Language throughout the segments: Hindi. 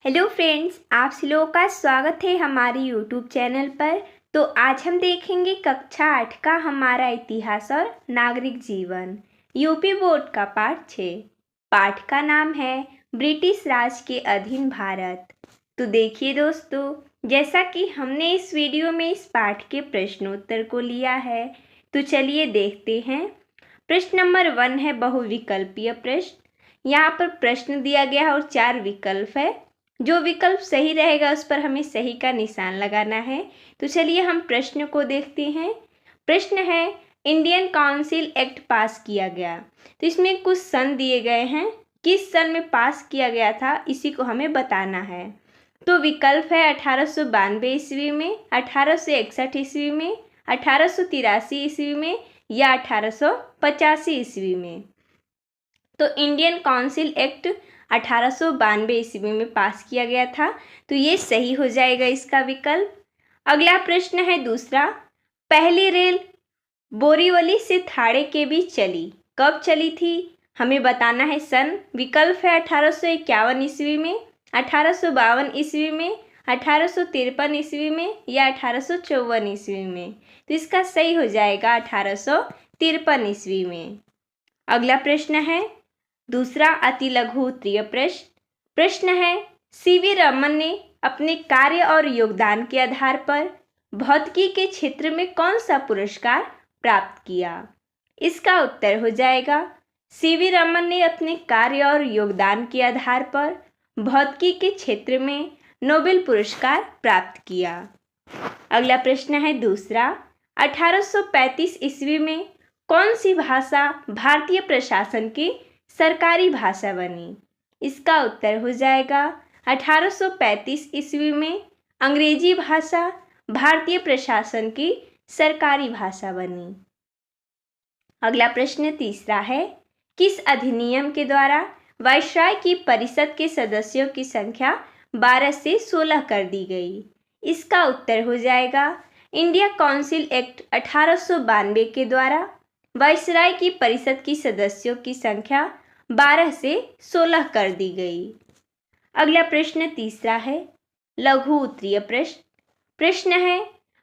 हेलो फ्रेंड्स, आप सभी लोगों का स्वागत है हमारे यूट्यूब चैनल पर। तो आज हम देखेंगे कक्षा 8 का हमारा इतिहास और नागरिक जीवन यूपी बोर्ड का पाठ 6। पाठ का नाम है ब्रिटिश राज के अधीन भारत। तो देखिए दोस्तों, जैसा कि हमने इस वीडियो में इस पाठ के प्रश्नोत्तर को लिया है, तो चलिए देखते हैं। प्रश्न नंबर 1 है बहुविकल्पीय प्रश्न। यहाँ पर प्रश्न दिया गया है और 4 विकल्प है। जो विकल्प सही रहेगा उस पर हमें सही का निशान लगाना है। तो चलिए हम प्रश्न को देखते हैं। प्रश्न है, इंडियन काउंसिल एक्ट पास किया गया। तो इसमें कुछ सन दिए गए हैं, किस सन में पास किया गया था इसी को हमें बताना है। तो विकल्प है 1892 ईस्वी में, 1861 ईस्वी में, 1883 ईस्वी में या 1885 ईस्वी में। तो इंडियन काउंसिल एक्ट 1892 ईस्वी में पास किया गया था, तो ये सही हो जाएगा इसका विकल्प। अगला प्रश्न है दूसरा, पहली रेल बोरीवली से थाड़े के बीच चली, कब चली थी? हमें बताना है सन। विकल्प है 1851 ईस्वी में, 1852 ईस्वी में, 1853 ईस्वी में या 1854 ईस्वी में। तो इसका सही हो जाएगा 1853 ईस्वी में। अगला प्रश्न है दूसरा अति लघु उत्तरीय प्रश्न। प्रश्न है, सीवी रमन ने अपने कार्य और योगदान के आधार पर भौतिकी के क्षेत्र में कौन सा पुरस्कार प्राप्त किया? इसका उत्तर हो जाएगा सीवी रमन ने अपने कार्य और योगदान के आधार पर भौतिकी के क्षेत्र में नोबेल पुरस्कार प्राप्त किया। अगला प्रश्न है दूसरा, 1835 ईस्वी में कौन सी भाषा भारतीय प्रशासन की सरकारी भाषा बनी? इसका उत्तर हो जाएगा 1835 ईस्वी में अंग्रेजी भाषा भारतीय प्रशासन की सरकारी भाषा बनी। अगला प्रश्न तीसरा है, किस अधिनियम के द्वारा वायसराय की परिषद के सदस्यों की संख्या 12 से 16 कर दी गई? इसका उत्तर हो जाएगा इंडिया काउंसिल एक्ट 1892 के द्वारा वायसराय की परिषद की सदस्यों की संख्या 12 से 16 कर दी गई। अगला प्रश्न तीसरा है लघु उत्तरीय प्रश्न। प्रश्न है,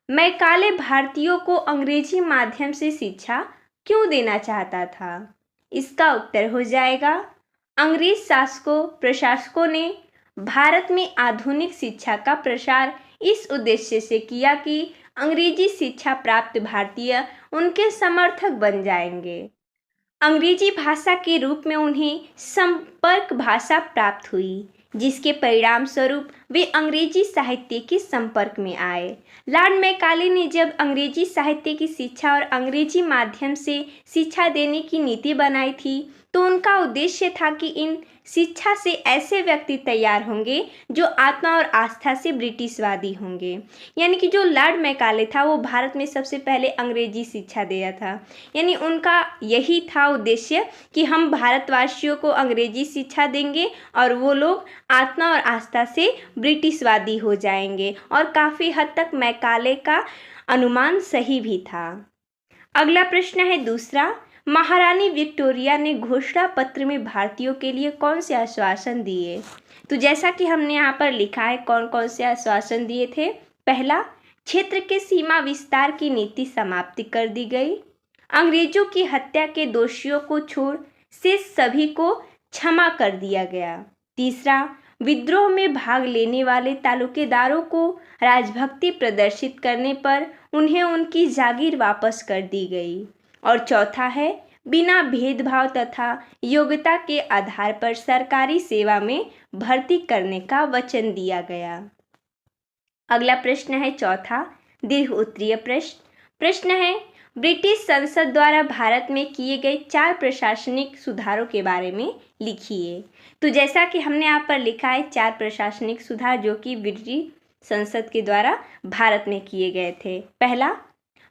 मैकाले भारतीयों को अंग्रेजी माध्यम से शिक्षा क्यों देना चाहता था? इसका उत्तर हो जाएगा अंग्रेज शासकों प्रशासकों ने भारत में आधुनिक शिक्षा का प्रसार इस उद्देश्य से किया कि अंग्रेजी शिक्षा प्राप्त भारतीय उनके समर्थक बन जाएंगे। अंग्रेजी भाषा के रूप में उन्हें संपर्क भाषा प्राप्त हुई, जिसके परिणाम स्वरूप वे अंग्रेजी साहित्य के संपर्क में आए। लॉर्ड मैकाले ने जब अंग्रेजी साहित्य की शिक्षा और अंग्रेजी माध्यम से शिक्षा देने की नीति बनाई थी, तो उनका उद्देश्य था कि इन शिक्षा से ऐसे व्यक्ति तैयार होंगे जो आत्मा और आस्था से ब्रिटिशवादी होंगे। यानी कि जो लॉर्ड मैकाले था वो भारत में सबसे पहले अंग्रेजी शिक्षा दिया था। यानी उनका यही था उद्देश्य कि हम भारतवासियों को अंग्रेजी शिक्षा देंगे और वो लोग आत्मा और आस्था से ब्रिटिशवादी हो जाएंगे। और काफ़ी हद तक मैकाले का अनुमान सही भी था। अगला प्रश्न है दूसरा, महारानी विक्टोरिया ने घोषणा पत्र में भारतीयों के लिए कौन से आश्वासन दिए? तो जैसा कि हमने यहाँ पर लिखा है कौन कौन से आश्वासन दिए थे। पहला, क्षेत्र के सीमा विस्तार की नीति समाप्ति कर दी गई। अंग्रेजों की हत्या के दोषियों को छोड़ शेष सभी को क्षमा कर दिया गया। तीसरा, विद्रोह में भाग लेने वाले तालुकेदारों को राजभक्ति प्रदर्शित करने पर उन्हें उनकी जागीर वापस कर दी गई। और चौथा है, बिना भेदभाव तथा योग्यता के आधार पर सरकारी सेवा में भर्ती करने का वचन दिया गया। अगला प्रश्न है चौथा दीर्घ उत्तरीय प्रश्न। प्रश्न है, ब्रिटिश संसद द्वारा भारत में किए गए 4 प्रशासनिक सुधारों के बारे में लिखिए। तो जैसा कि हमने यहाँ पर लिखा है 4 प्रशासनिक सुधार जो कि ब्रिटिश संसद के द्वारा भारत में किए गए थे। पहला,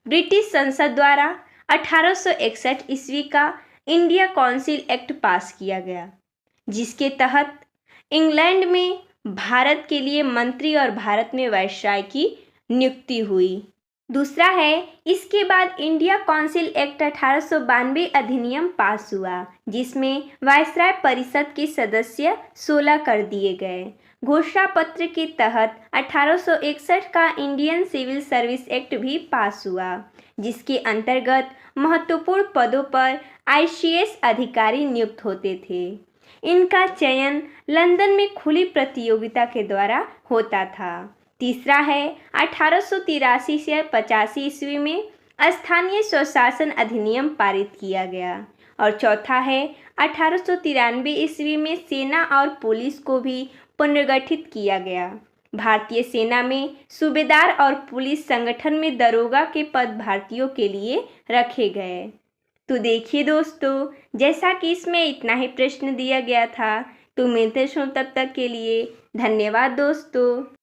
ब्रिटिश संसद द्वारा 1861 ईस्वी का इंडिया काउंसिल एक्ट पास किया गया, जिसके तहत इंग्लैंड में भारत के लिए मंत्री और भारत में वायसराय की नियुक्ति हुई। दूसरा है, इसके बाद इंडिया काउंसिल एक्ट 1892 अधिनियम पास हुआ, जिसमें वायसराय परिषद के सदस्य 16 कर दिए गए। घोषणा पत्र के तहत 1861 का इंडियन सिविल सर्विस एक्ट भी पास हुआ, जिसके अंतर्गत महत्वपूर्ण पदों पर आईसीएस अधिकारी नियुक्त होते थे। इनका चयन लंदन में खुली प्रतियोगिता के द्वारा होता था। तीसरा है, 1883 से 85 ईस्वी में स्थानीय स्वशासन अधिनियम पारित किया गया। और चौथा है, 1893 ईस्वी में सेना और पुलिस को भी पुनर्गठित किया गया। भारतीय सेना में सूबेदार और पुलिस संगठन में दरोगा के पद भारतीयों के लिए रखे गए। तो देखिए दोस्तों, जैसा कि इसमें इतना ही प्रश्न दिया गया था, तो मिलते हैं तब तक के लिए धन्यवाद दोस्तों।